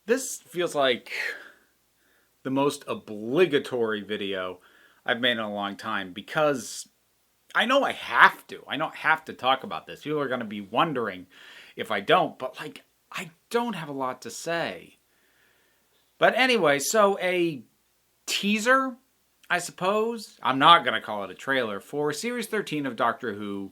This feels like the most obligatory video I've made in a long time because I know I have to. I don't have to talk about this. People are going to be wondering if I don't, but I don't have a lot to say. But anyway, so a teaser, I suppose. I'm not going to call it a trailer for Series 13 of Doctor Who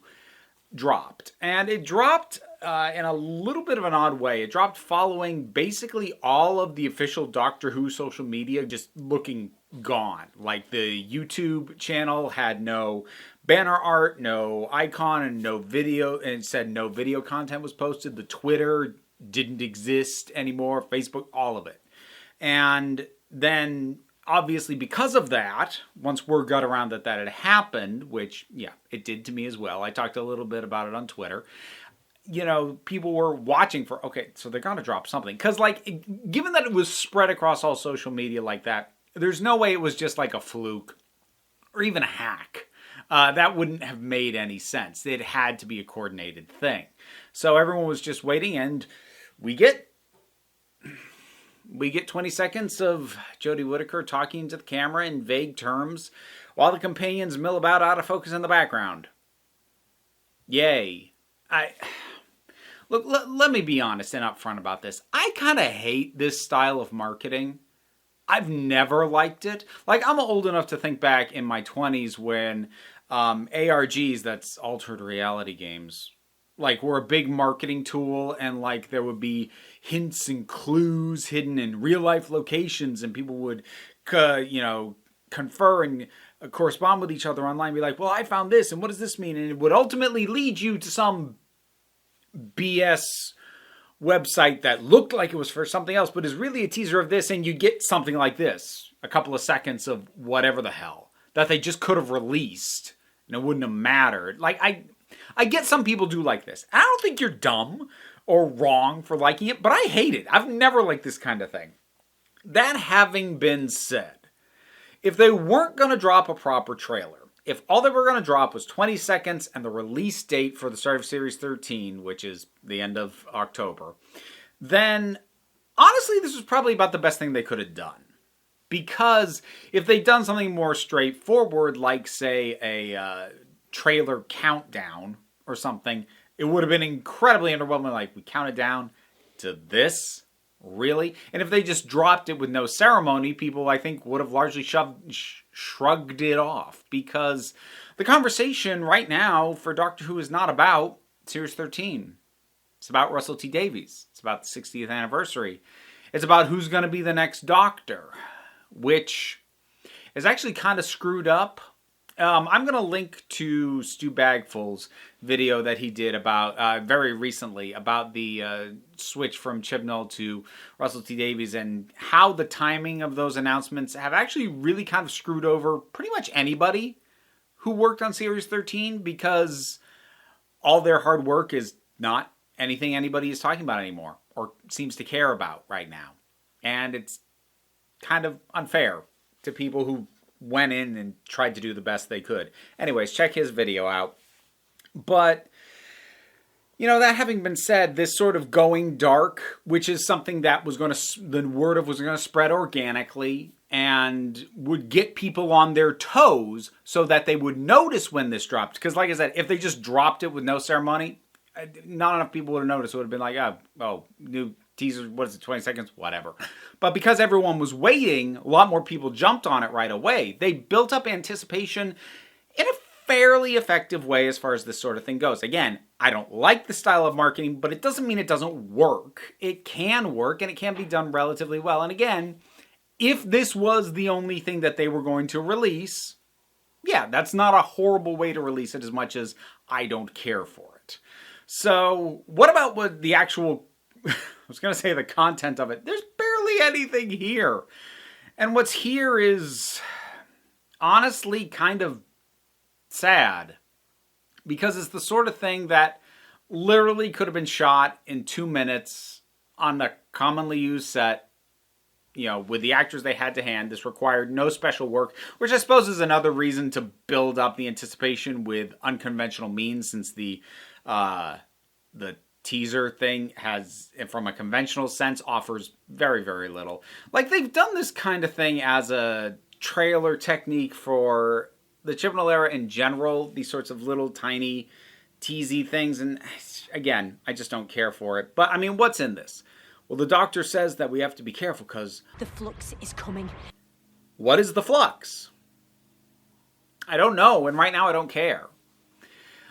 dropped. And it dropped in a little bit of an odd way. It dropped following basically all of the official Doctor Who social media just looking gone. Like the YouTube channel had no banner art, no icon, and no video, and it said no video content was posted. The Twitter didn't exist anymore, Facebook, all of it. And then obviously because of that, once word got around that had happened, which, yeah, it did to me as well. I talked a little bit about it on Twitter. You know, people were watching for, okay, so they're going to drop something. Because, given that it was spread across all social media like that, there's no way it was just like a fluke or even a hack. That wouldn't have made any sense. It had to be a coordinated thing. So everyone was just waiting, and we get 20 seconds of Jodie Whittaker talking to the camera in vague terms while the companions mill about out of focus in the background. Yay. Look, let me be honest and upfront about this. I kind of hate this style of marketing. I've never liked it. I'm old enough to think back in my 20s when ARGs, that's altered reality games, were a big marketing tool, and there would be hints and clues hidden in real life locations, and people would confer and correspond with each other online, be like, well, I found this, and what does this mean? And it would ultimately lead you to some BS website that looked like it was for something else, but is really a teaser of this, and you get something like this, a couple of seconds of whatever the hell that they just could have released, and it wouldn't have mattered. I get some people do like this. I don't think you're dumb or wrong for liking it, but I hate it. I've never liked this kind of thing. That having been said, if they weren't going to drop a proper trailer, if all they were going to drop was 20 seconds and the release date for the start of Series 13, which is the end of October, then honestly, this was probably about the best thing they could have done. Because if they'd done something more straightforward, like, say, a trailer countdown or something, it would have been incredibly underwhelming. We counted down to this? Really? And if they just dropped it with no ceremony, people, I think, would have largely shrugged it off. Because the conversation right now for Doctor Who is not about Series 13. It's about Russell T Davies. It's about the 60th anniversary. It's about who's going to be the next Doctor, which is actually kind of screwed up. I'm going to link to Stu Bagful's video that he did about very recently about the switch from Chibnall to Russell T Davies and how the timing of those announcements have actually really kind of screwed over pretty much anybody who worked on Series 13, because all their hard work is not anything anybody is talking about anymore or seems to care about right now. And it's kind of unfair to people who went in and tried to do the best they could. Anyways, check his video out. But, that having been said, this sort of going dark, which is something that was the word of was going to spread organically and would get people on their toes so that they would notice when this dropped. Because like I said, if they just dropped it with no ceremony, not enough people would have noticed. It would have been like, oh, new teaser, what is it, 20 seconds? Whatever. But because everyone was waiting, a lot more people jumped on it right away. They built up anticipation in a fairly effective way as far as this sort of thing goes. Again, I don't like the style of marketing, but it doesn't mean it doesn't work. It can work, and it can be done relatively well. And again, if this was the only thing that they were going to release, yeah, that's not a horrible way to release it as much as I don't care for it. So what about what the actual... I was going to say the content of it. There's barely anything here. And what's here is honestly kind of sad. Because it's the sort of thing that literally could have been shot in 2 minutes on the commonly used set, with the actors they had to hand. This required no special work, which I suppose is another reason to build up the anticipation with unconventional means, since the teaser thing has, from a conventional sense, offers very, very little. Like, they've done this kind of thing as a trailer technique for the Chibnall era in general, these sorts of little tiny teasy things, and again, I just don't care for it. But, I mean, what's in this? Well, the doctor says that we have to be careful because the flux is coming. What is the flux? I don't know, and right now I don't care.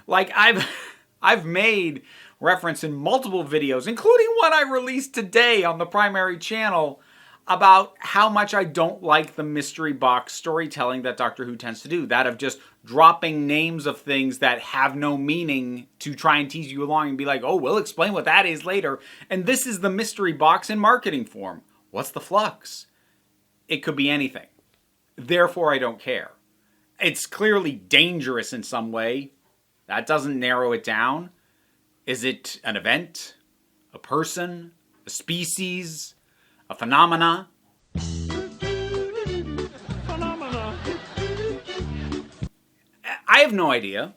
Like, I've made reference in multiple videos, including one I released today on the primary channel, about how much I don't like the mystery box storytelling that Doctor Who tends to do. That of just dropping names of things that have no meaning to try and tease you along and be like, oh, we'll explain what that is later. And this is the mystery box in marketing form. What's the flux? It could be anything. Therefore, I don't care. It's clearly dangerous in some way. That doesn't narrow it down. Is it an event? A person? A species? A phenomena? I have no idea.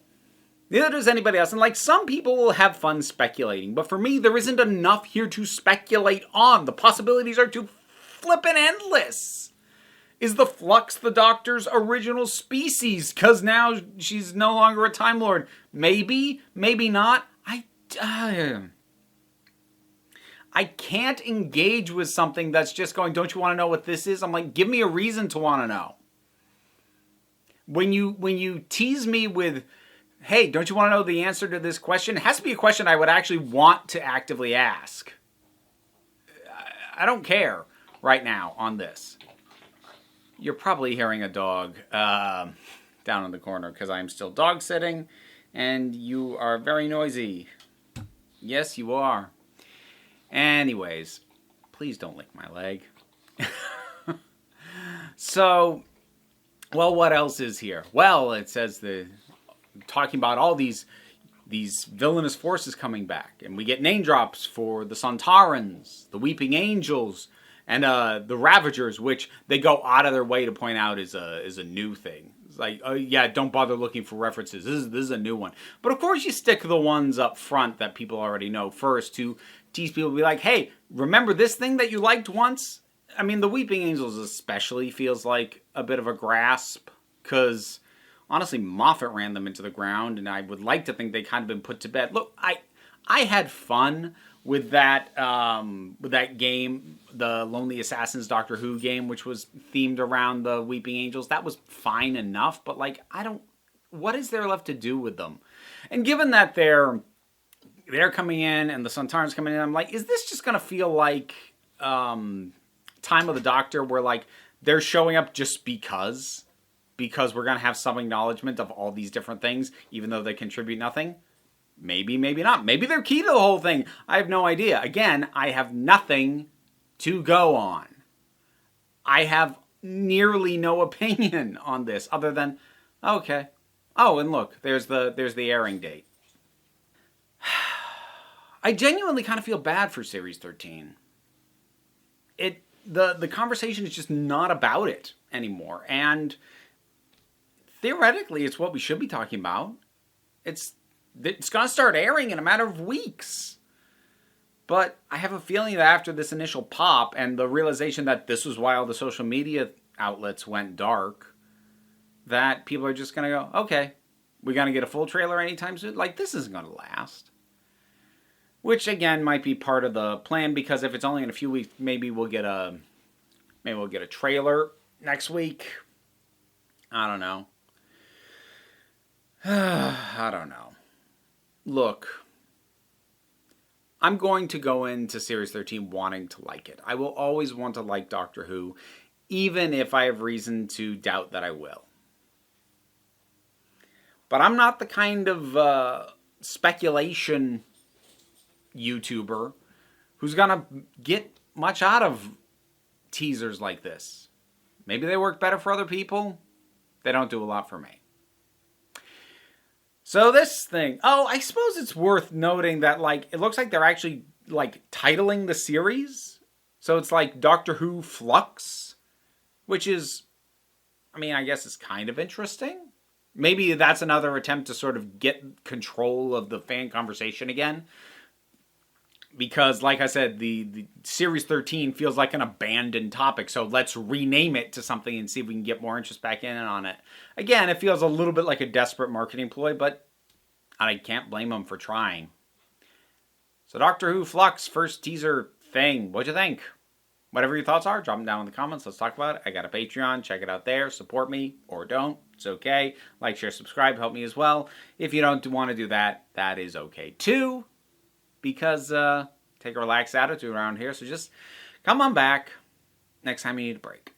Neither does anybody else. And like, some people will have fun speculating. But for me, there isn't enough here to speculate on. The possibilities are too flippin' endless. Is the Flux the Doctor's original species? Because now she's no longer a Time Lord. Maybe, maybe not. I can't engage with something that's just going, don't you want to know what this is? I'm like, give me a reason to want to know. When you tease me with, hey, don't you want to know the answer to this question? It has to be a question I would actually want to actively ask. I don't care right now on this. You're probably hearing a dog down in the corner because I'm still dog sitting and you are very noisy. Yes, you are. Anyways, please don't lick my leg. So, well, what else is here? Well, it says talking about all these villainous forces coming back, and we get name drops for the Sontarans, the Weeping Angels, and the Ravagers, which they go out of their way to point out is a new thing. It's like, oh yeah, don't bother looking for references. This is a new one. But of course, you stick the ones up front that people already know first to tease people. Be like, hey, remember this thing that you liked once? I mean, the Weeping Angels especially feels like a bit of a grasp, because honestly, Moffat ran them into the ground, and I would like to think they kind of been put to bed. Look, I had fun with that game, the Lonely Assassins Doctor Who game, which was themed around the Weeping Angels. That was fine enough, but like, what is there left to do with them? And given that they're coming in and the Sontarans coming in, I'm like, is this just gonna feel like Time of the Doctor, where like they're showing up just because we're gonna have some acknowledgement of all these different things, even though they contribute nothing? Maybe, maybe not. Maybe they're key to the whole thing. I have no idea. Again, I have nothing to go on. I have nearly no opinion on this other than, okay. Oh, and look, there's the airing date. I genuinely kind of feel bad for Series 13. The conversation is just not about it anymore. And theoretically, it's what we should be talking about. It's going to start airing in a matter of weeks. But I have a feeling that after this initial pop and the realization that this was why all the social media outlets went dark, that people are just going to go, okay, we're going to get a full trailer anytime soon? Like, this isn't going to last. Which, again, might be part of the plan, because if it's only in a few weeks, maybe we'll get a trailer next week. I don't know. I don't know. Look, I'm going to go into Series 13 wanting to like it. I will always want to like Doctor Who, even if I have reason to doubt that I will. But I'm not the kind of speculation YouTuber who's going to get much out of teasers like this. Maybe they work better for other people. They don't do a lot for me. So this thing, I suppose it's worth noting that, like, it looks like they're actually, like, titling the series. So it's like Doctor Who Flux, which is, I mean, I guess it's kind of interesting. Maybe that's another attempt to sort of get control of the fan conversation again. because, like I said, the Series 13 feels like an abandoned topic. So let's rename it to something and see if we can get more interest back in on it. Again, it feels a little bit like a desperate marketing ploy, but I can't blame them for trying. So Doctor Who Flux, first teaser thing. What'd you think? Whatever your thoughts are, drop them down in the comments. Let's talk about it. I got a Patreon. Check it out there. Support me or don't. It's okay. Like, share, subscribe. Help me as well. If you don't want to do that, that is okay too. Because take a relaxed attitude around here. So just come on back next time you need a break.